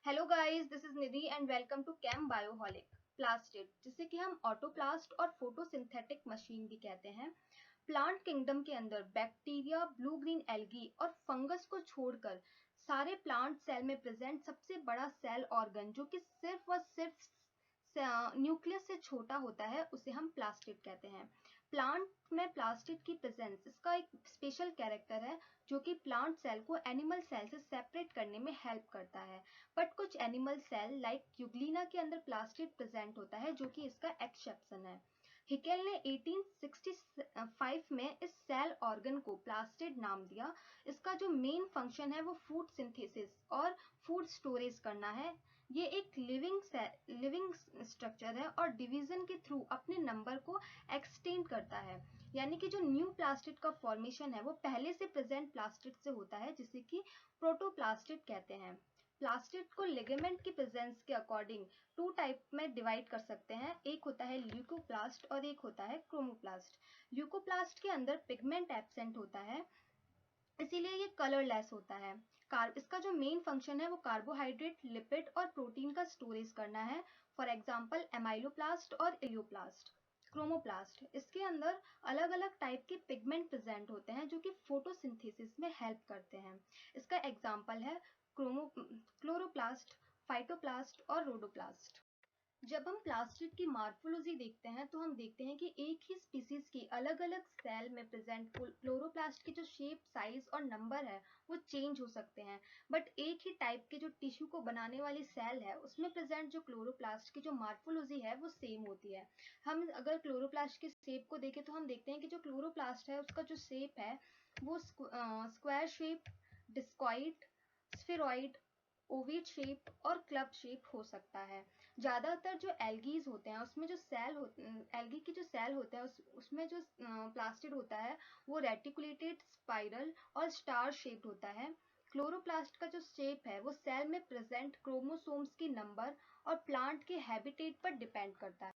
Hello guys, this is Nidhi and welcome to Chem Bioholic. Plastid, जिसे कि हम ऑटोप्लास्ट और फोटोसिंथेटिक मशीन भी कहते हैं, प्लांट किंगडम के अंदर बैक्टीरिया, ब्लू ग्रीन एल्गी और फंगस को छोड़कर सारे प्लांट सेल में प्रेजेंट सबसे बड़ा सेल ऑर्गन जो कि सिर्फ और सिर्फ न्यूक्लियस से छोटा होता है, उसे हम प्लास्टिड कहते हैं। प्लांट में प्लास्टिड की प्रेजेंस इसका एक स्पेशल कैरेक्टर है जो कि प्लांट सेल को एनिमल सेल से सेपरेट करने में हेल्प करता है। बट कुछ एनिमल सेल लाइक यूग्लिना के अंदर प्लास्टिड प्रेजेंट होता है जो कि इसका एक्सेप्शन है। हिकेल ने 1865 में इस सेल ऑर्गन को प्लास्टिड नाम दिया। इसका जो मेन फंक्शन है वो फूड सिंथेसिस और फूड स्टोरेज करना है। ये एक लिविंग स्ट्रक्चर है और डिवीजन के थ्रू अपने नंबर को एक्सटेंड करता है। यानी कि जो न्यू प्लास्टिड का फॉर्मेशन है वो पहले से प्रेजेंट प्लास्टिड से होता है, जिसे कि प्रोटोप्लास्टिड कहते हैं। प्लास्टिड को लिगामेंट की प्रेजेंस के अकॉर्डिंग टू टाइप में डिवाइड कर सकते हैं। एक होता है ल्यूकोप्लास्ट और एक होता है क्रोमोप्लास्ट। ल्यूकोप्लास्ट के अंदर पिगमेंट एब्सेंट होता है, इसीलिए ये कलरलेस होता है। इसका जो मेन फंक्शन है वो कार्बोहाइड्रेट, लिपिड और प्रोटीन का स्टोरेज करना है। फॉर एग्जांपल एमाइलोप्लास्ट और इलियोप्लास्ट। क्रोमोप्लास्ट, इसके अंदर अलग अलग टाइप के पिगमेंट प्रेजेंट होते हैं जो कि फोटोसिंथेसिस में हेल्प करते हैं। इसका एग्जांपल है क्लोरोप्लास्ट, फाइटोप्लास्ट और रोडोप्लास्ट। जब हम प्लास्टिड की मार्फोलॉजी देखते हैं तो हम देखते हैं कि एक ही स्पीसीज की अलग अलग सेल में प्रेजेंट क्लोरोप्लास्ट की जो शेप, साइज और नंबर है वो चेंज हो सकते हैं। बट एक ही टाइप के जो टिश्यू को बनाने वाली सेल है उसमें प्रेजेंट जो क्लोरोप्लास्ट की जो मार्फोलॉजी है वो सेम होती है। हम अगर क्लोरोप्लास्ट के शेप को देखें तो हम देखते हैं कि जो क्लोरोप्लास्ट है उसका जो शेप है वो square shape, discoid, spheroid, Ovett shape और क्लब शेप हो सकता है। ज़्यादातर जो एल्गीज होते हैं उसमें जो एल्गी की जो सेल होता है उसमें जो प्लास्टिड होता है वो रेटिकुलेटेड, स्पाइरल और स्टार शेप्ड होता है। क्लोरोप्लास्ट का जो शेप है वो सेल में प्रेजेंट क्रोमोसोम्स की नंबर और प्लांट के हैबिटेट पर डिपेंड करता है।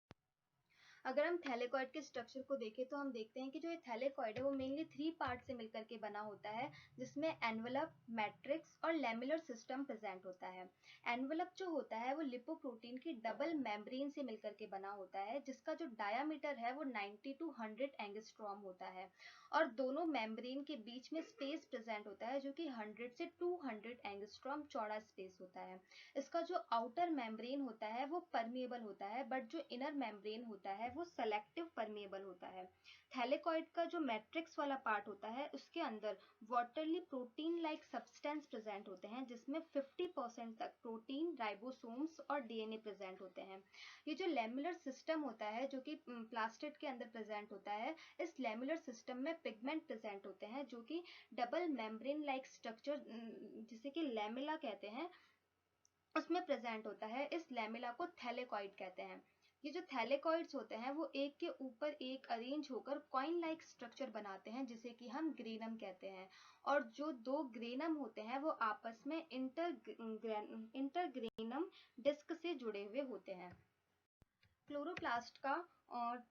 अगर हम थैलेकॉइड के स्ट्रक्चर को देखें तो हम देखते हैं कि जो ये थैलेकॉइड है वो मेनली 3 पार्ट से मिलकर के बना होता है, जिसमें एनवलप, मैट्रिक्स और लेमुलर सिस्टम प्रेजेंट होता है। एनवलप जो होता है वो लिपोप्रोटीन की डबल मेम्ब्रेन से मिलकर के बना होता है, जिसका जो डायामीटर है वो 90 to 100 एंगस्ट्रॉम होता है और दोनों मेम्ब्रेन के बीच में स्पेस प्रेजेंट होता है जो कि 100 से 200 एंगस्ट्रॉम चौड़ा स्पेस होता है। इसका जो आउटर मेम्ब्रेन होता है वो परमिएबल होता है, बट जो इनर मेम्ब्रेन होता है वो सेलेक्टिव परमिएबल होता है। थैलेकॉइड का जो मैट्रिक्स वाला पार्ट होता है उसके अंदर वाटरली प्रोटीन लाइक सब्सटेंस प्रेजेंट होते हैं, जिसमें 50% तक प्रोटीन, राइबोसोम्स और डीएनए प्रेजेंट होते हैं। ये जो लेमुलर सिस्टम होता है जो कि प्लास्टिड के अंदर प्रेजेंट होता है, इस लेमुलर सिस्टम में पिगमेंट प्रेजेंट होते हैं जो कि डबल मेम्ब्रेन लाइक स्ट्रक्चर, जिसे कि लेमिला कहते हैं, उसमें प्रेजेंट होता है। इस लेमिला को थैलेकॉइड कहते हैं। ये जो थैलेकॉइड्स होते हैं वो एक के ऊपर एक अरेंज होकर कॉइन लाइक स्ट्रक्चर बनाते हैं, जिसे कि हम ग्रेनम कहते हैं। और जो दो ग्रेनम होते हैं वो आपस में इंटरग्रेनम डिस्क से जुड़े हुए होते हैं। क्लोरोप्लास्ट का और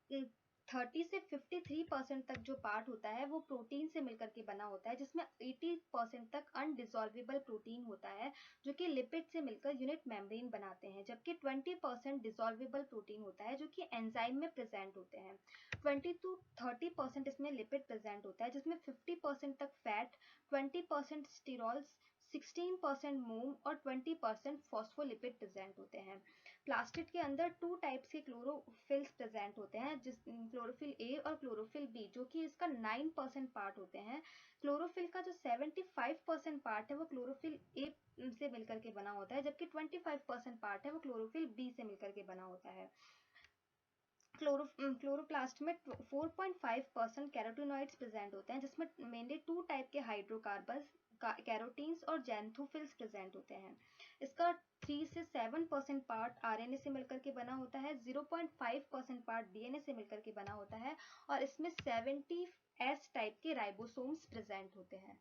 30 से 53% तक जो पार्ट होता है वो प्रोटीन से मिलकर के बना होता है, जिसमें 80% तक अनडिसॉल्वेबल प्रोटीन होता है जो कि लिपिड से मिलकर यूनिट मेम्ब्रेन बनाते हैं, जबकि 20% डिसॉल्वेबल प्रोटीन होता है जो कि एंजाइम में प्रेजेंट होते हैं। 20 to 30% इसमें लिपिड प्रेजेंट होता है, जिसमें 50% तक फैट, 20% स्टीरॉल्स, 16% मोम और 20% फॉस्फोलिपिड प्रेजेंट होते हैं। प्लास्टिड के अंदर 2 टाइप्स के क्लोरोफिल्स प्रेजेंट होते हैं, जिस क्लोरोफिल ए और क्लोरोफिल बी, जो कि इसका 9% पार्ट होते हैं। क्लोरोफिल का जो 75% पार्ट है वो क्लोरोफिल ए से मिलकर के बना होता है, जबकि 25% पार्ट है वो क्लोरोफिल बी से मिलकर के बना होता है। क्लोरोप्लास्ट में 4.5% कैरोटीनॉइड्स प्रेजेंट होते हैं, जिसमें मेनली 2 टाइप के हाइड्रोकार्बन, कैरोटीन्स और जैंथोफिल्स प्रेजेंट होते हैं। इसका 3 से 7% पार्ट आरएनए से मिलकर के बना होता है, 0.5% पार्ट डीएनए से मिलकर के बना होता है और इसमें 70 एस टाइप के राइबोसोम्स प्रेजेंट होते हैं।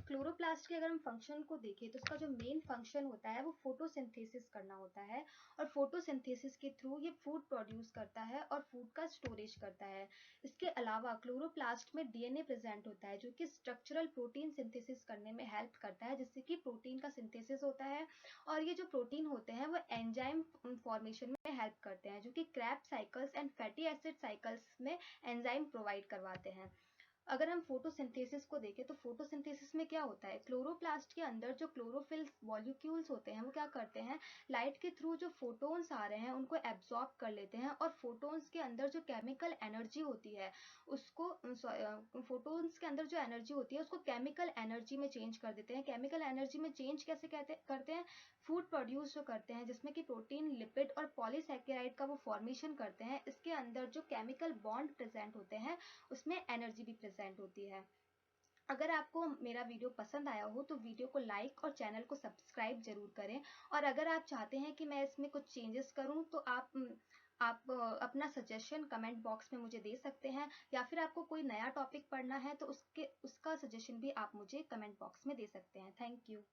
क्लोरोप्लास्ट के अगर हम फंक्शन को देखें तो उसका जो मेन फंक्शन होता है वो फोटोसिंथेसिस करना होता है, और फोटोसिंथेसिस के थ्रू ये फूड प्रोड्यूस करता है और फूड का स्टोरेज करता है। इसके अलावा क्लोरोप्लास्ट में डीएनए प्रेजेंट होता है जो कि स्ट्रक्चरल प्रोटीन सिंथेसिस करने में हेल्प करता है, जिससे कि प्रोटीन का सिंथेसिस होता है। और ये जो प्रोटीन होते हैं वो एंजाइम फॉर्मेशन में हेल्प करते हैं, जो कि crab cycles and fatty acid cycles में एंजाइम प्रोवाइड करवाते हैं। अगर हम फोटोसिंथेसिस को देखें तो फोटोसिंथेसिस में क्या होता है, क्लोरोप्लास्ट के अंदर जो क्लोरोफिल मॉलिक्यूल्स होते हैं वो क्या करते हैं, लाइट के थ्रू जो फोटोन्स आ रहे हैं उनको एब्जॉर्ब कर लेते हैं, और फोटोन्स के अंदर जो केमिकल एनर्जी होती है उसको फोटोन्स के अंदर जो एनर्जी होती है उसको केमिकल एनर्जी में चेंज कर देते हैं। केमिकल एनर्जी में चेंज कैसे करते हैं, फूड प्रोड्यूस जो करते हैं जिसमें कि प्रोटीन, लिपिड और पॉलीसैकेराइड का वो फॉर्मेशन करते हैं। इसके अंदर जो केमिकल बॉन्ड प्रेजेंट होते हैं उसमें एनर्जी भी प्रेजेंट होती है। अगर आपको मेरा वीडियो पसंद आया हो तो वीडियो को लाइक और चैनल को सब्सक्राइब जरूर करें, और अगर आप चाहते हैं कि मैं इसमें कुछ चेंजेस करूं तो आप अपना सजेशन कमेंट बॉक्स में मुझे दे सकते हैं, या फिर आपको कोई नया टॉपिक पढ़ना है तो उसका सजेशन भी आप मुझे कमेंट बॉक्स में दे सकते हैं। Thank you.